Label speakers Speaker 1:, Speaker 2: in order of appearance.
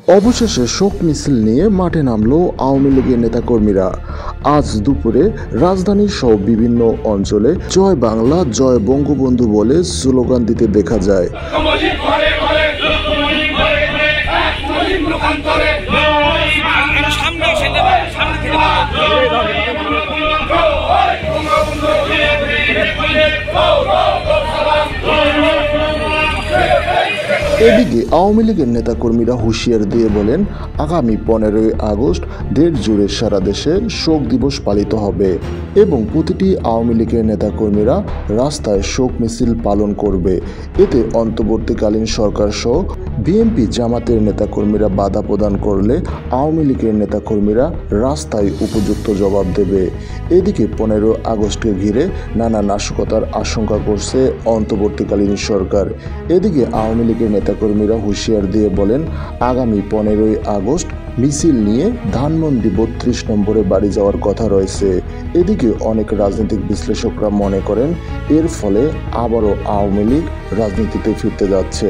Speaker 1: অবশেষে শোক মিছিল নিয়ে মাঠে নামলো আওয়ামী লীগের নেতাকর্মীরা। আজ দুপুরে রাজধানীর সহ বিভিন্ন অঞ্চলে জয় বাংলা জয় বঙ্গবন্ধু বলে স্লোগান দিতে দেখা যায়। এদিকে আওয়ামী লীগের নেতাকর্মীরা হুঁশিয়ার দিয়ে বলেন, আগামী 15ই আগস্ট দেশ জুড়ে সারা দেশে শোক দিবস পালিত হবে এবং প্রতিটি আওয়ামী লীগের নেতাকর্মীরা রাস্তায় শোক মিছিল পালন করবে। এতে অন্তর্বর্তীকালীন সরকার সহ বিএনপি জামাতের নেতাকর্মীরা বাধা প্রদান করলে আওয়ামী লীগের নেতাকর্মীরা রাস্তায় উপযুক্ত জবাব দেবে। এদিকে 15 আগস্টকে ঘিরে নানা নাশকতার আশঙ্কা করছে অন্তর্বর্তীকালীন সরকার। এদিকে আওয়ামী লীগের নেতাকর্মীরা হুঁশিয়ার দিয়ে বলেন, আগামী 15ই আগস্ট মিছিল নিয়ে ধানমন্ডি 32 নম্বরে বাড়ি যাওয়ার কথা রয়েছে। এদিকে অনেক রাজনৈতিক বিশ্লেষকরা মনে করেন এর ফলে আবারও আওয়ামী লীগ রাজনীতিতে ফিরতে যাচ্ছে।